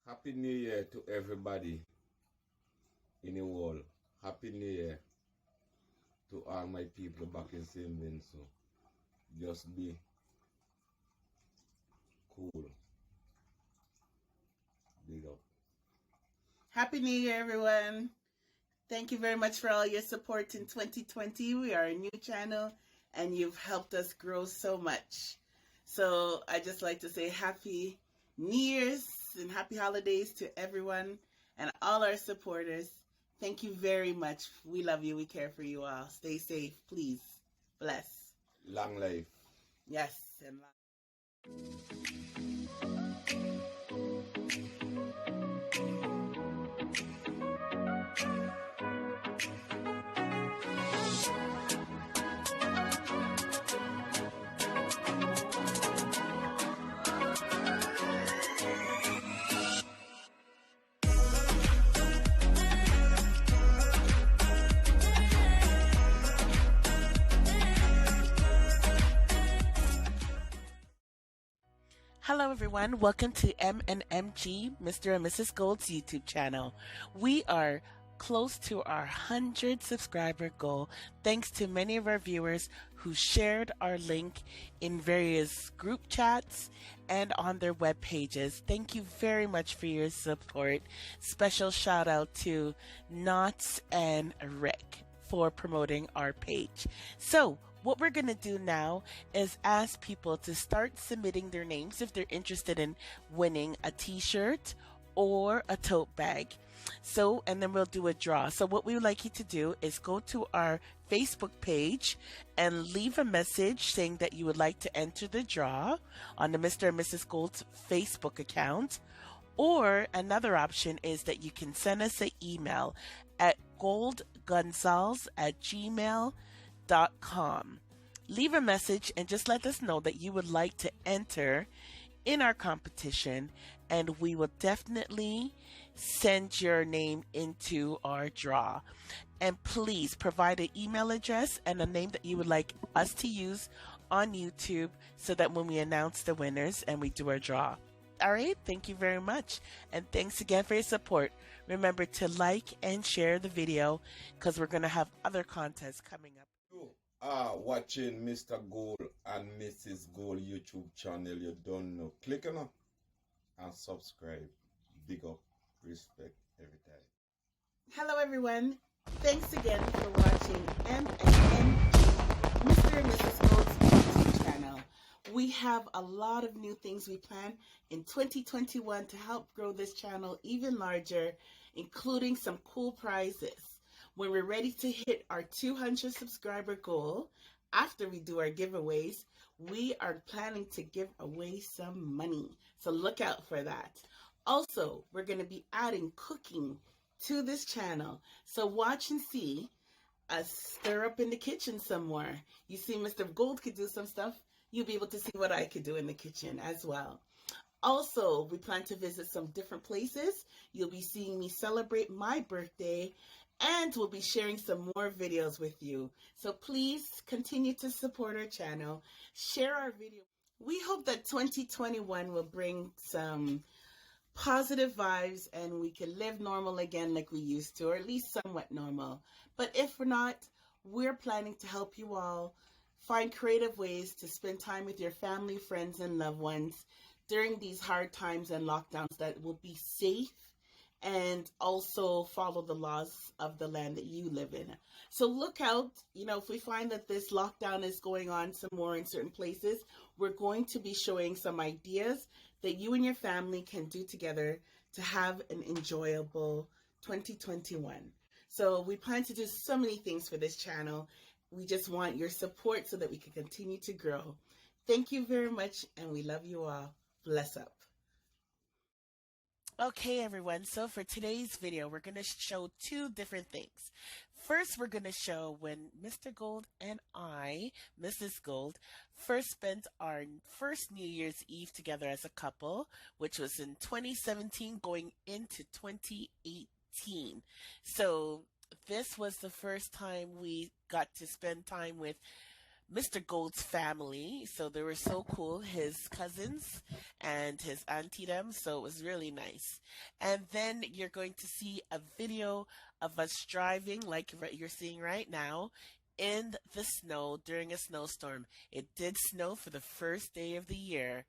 Happy New Year to everybody in the world. Happy New Year to all my people back in St. Vincent. Just be cool. Big up. Happy New Year, everyone. Thank you very much for all your support in 2020. We are a new channel and you've helped us grow so much. So I just like to say happy New Year's and happy holidays to everyone and all our supporters. Thank you very much. We love you. We care for you all. Stay safe, please. Bless. Long life. Yes. And hello, everyone. Welcome to M&MG, Mr. and Mrs. Gold's YouTube channel. We are close to our 100 subscriber goal thanks to many of our viewers who shared our link in various group chats and on their web pages. Thank you very much for your support. Special shout out to Knots and Rick for promoting our page. So, what we're going to do now is ask people to start submitting their names if they're interested in winning a t-shirt or a tote bag. So, and then we'll do a draw. So what we would like you to do is go to our Facebook page and leave a message saying that you would like to enter the draw on the Mr. and Mrs. Gold's Facebook account. Or another option is that you can send us an email at goldgonzalez@gmail.com. Leave a message and just let us know that you would like to enter in our competition, and we will definitely send your name into our draw. And please provide an email address and a name that you would like us to use on YouTube so that when we announce the winners and we do our draw. All right, thank you very much. And thanks again for your support. Remember to like and share the video because we're going to have other contests coming up. You are watching Mr. Gold and Mrs. Gold YouTube channel. You don't know. Click on it and subscribe. Big up. Respect every time. Hello, everyone. Thanks again for watching M&MG, Mr. and Mrs. Gold's YouTube channel. We have a lot of new things we plan in 2021 to help grow this channel even larger, including some cool prizes. When we're ready to hit our 200 subscriber goal, after we do our giveaways, we are planning to give away some money. So look out for that. Also, we're going to be adding cooking to this channel. So watch and see us stir up in the kitchen somewhere. You see Mr. Gold could do some stuff. You'll be able to see what I could do in the kitchen as well. Also, we plan to visit some different places. You'll be seeing me celebrate my birthday, and we'll be sharing some more videos with you. So please continue to support our channel. Share our video. We hope that 2021 will bring some positive vibes and we can live normal again like we used to, or at least somewhat normal. But if we're not, we're planning to help you all find creative ways to spend time with your family, friends, and loved ones during these hard times and lockdowns that will be safe and also follow the laws of the land that you live in. So look out, if we find that this lockdown is going on some more in certain places, we're going to be showing some ideas that you and your family can do together to have an enjoyable 2021. So we plan to do so many things for this channel. We just want your support so that we can continue to grow. Thank you very much, and we love you all. Bless up. Okay, everyone. So for today's video, we're going to show two different things. First, we're going to show when Mr. Gold and I, Mrs. Gold, first spent our first New Year's Eve together as a couple, which was in 2017 going into 2018. So this was the first time we got to spend time with Mr. Gold's family. So they were so cool, his cousins and his auntie them. So it was really nice. And then you're going to see a video of us driving like you're seeing right now in the snow during a snowstorm. It did snow for the first day of the year,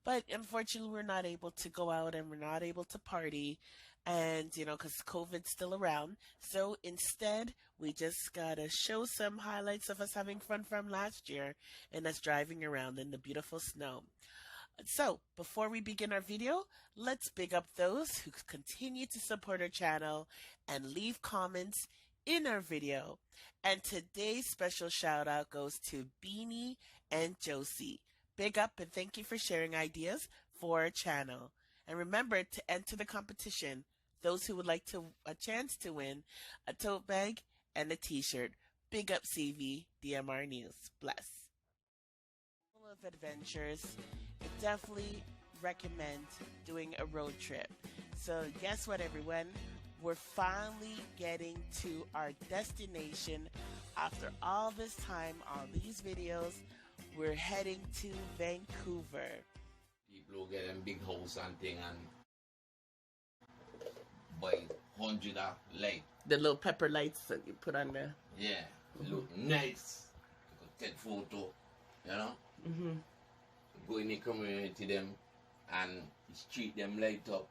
but unfortunately we're not able to go out and we're not able to party, and because COVID's still around. So instead we just gotta show some highlights of us having fun from last year and us driving around in the beautiful snow. So before we begin our video, let's big up those who continue to support our channel and leave comments in our video. And today's special shout out goes to Beanie and Josie. Big up and thank you for sharing ideas for our channel. And remember to enter the competition, those who would like a chance to win a tote bag and a t-shirt. Big up CV, DMR News. Bless. Full of adventures. I definitely recommend doing a road trip. So guess what, everyone? We're finally getting to our destination after all this time, all these videos. We're heading to Vancouver. People who get them big house and thing and buy 100 of light. The little pepper lights that you put on there. Yeah, look nice. You could take photo, you know. Go in the community them and street them light up,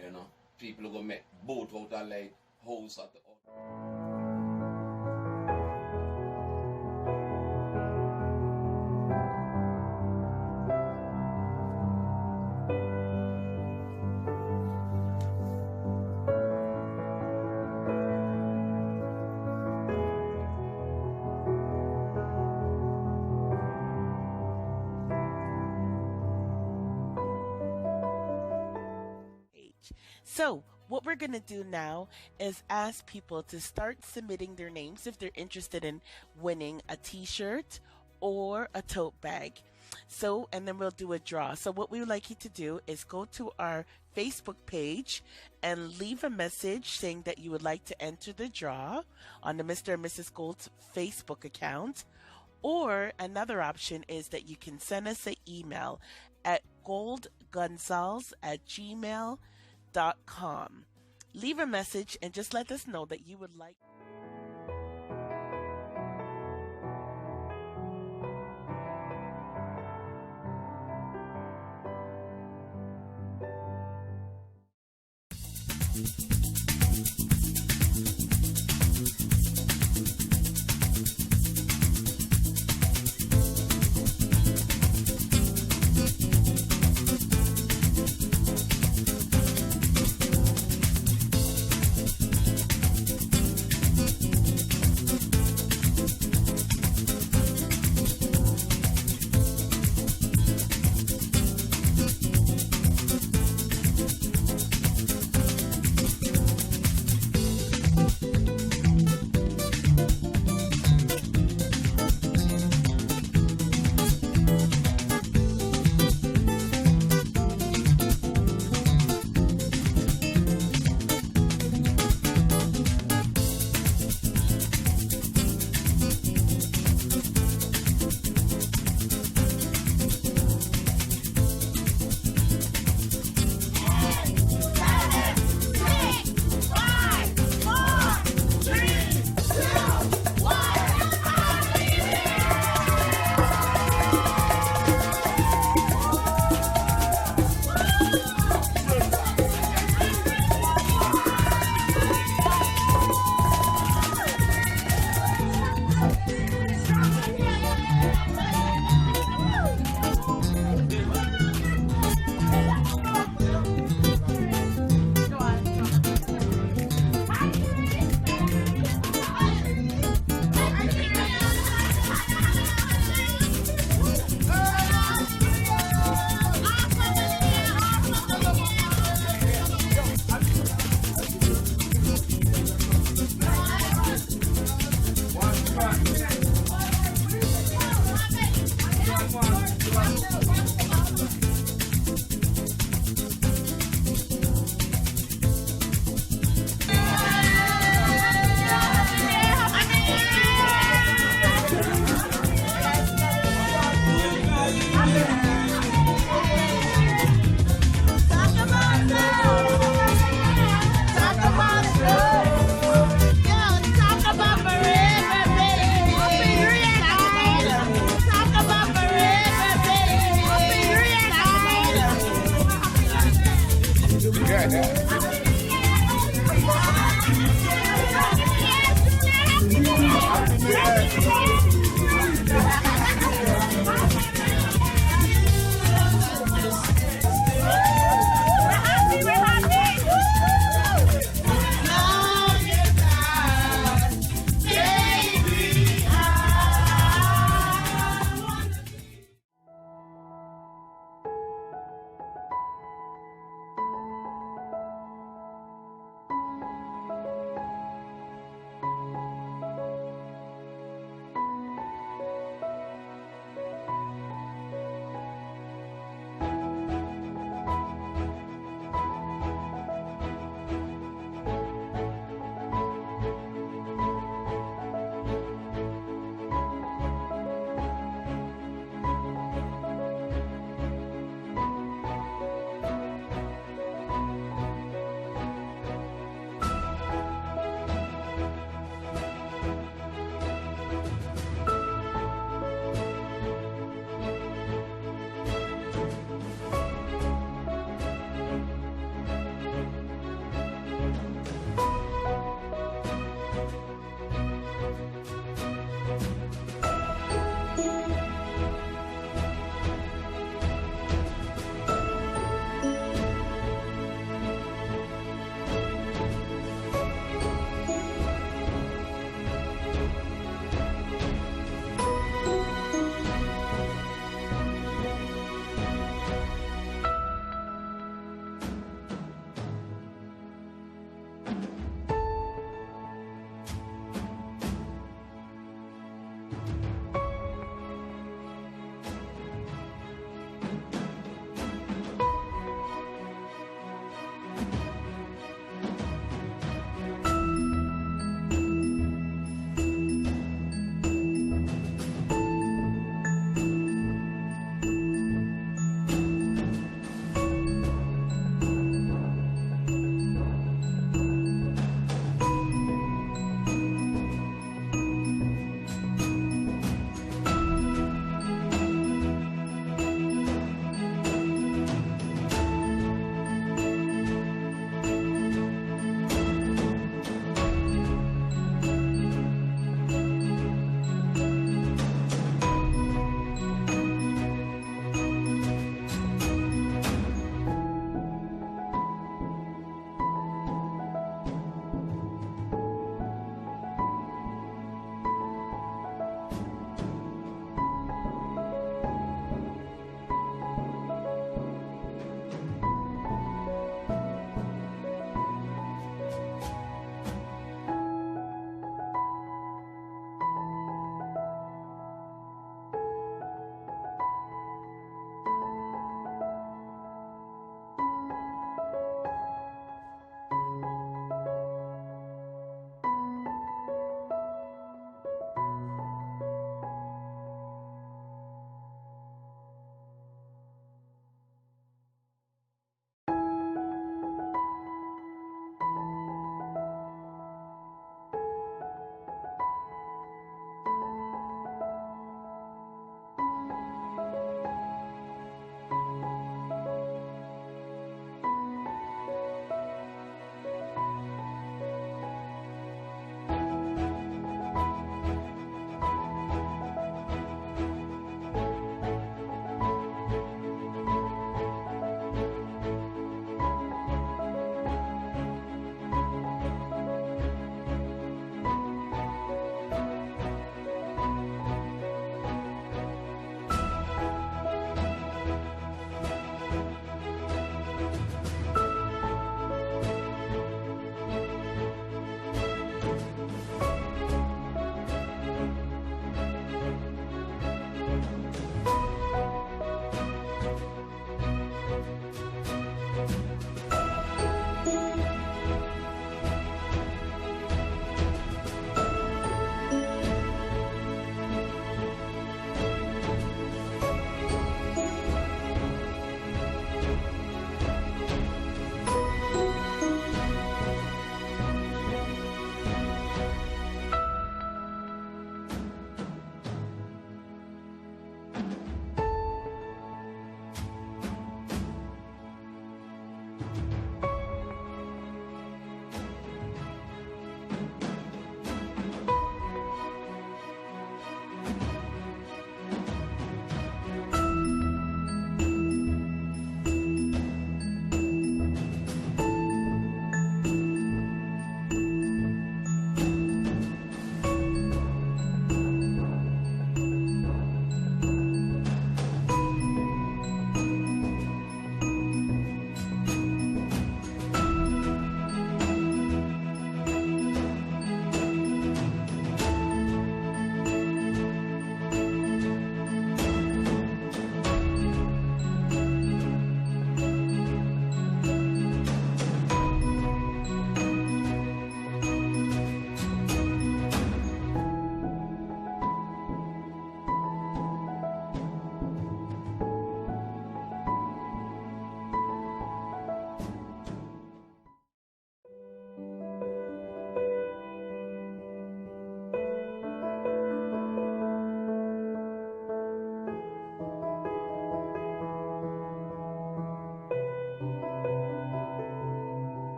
you know. People go make boat out of light, house at the So what we're going to do now is ask people to start submitting their names if they're interested in winning a t-shirt or a tote bag. So, and then we'll do a draw. So what we would like you to do is go to our Facebook page and leave a message saying that you would like to enter the draw on the Mr. and Mrs. Gold's Facebook account. Or another option is that you can send us an email at goldgonzalez@gmail.com. Leave a message and just let us know that you would like.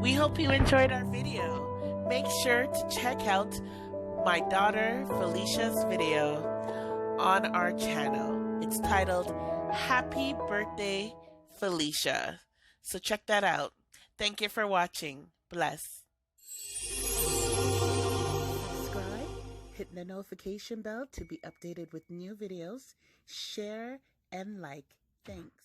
We hope you enjoyed our video. Make sure to check out my daughter Felicia's video on our channel. It's titled Happy Birthday Felicia. So check that out. Thank you for watching. Bless. Subscribe, hit the notification bell to be updated with new videos, share and like. Thanks.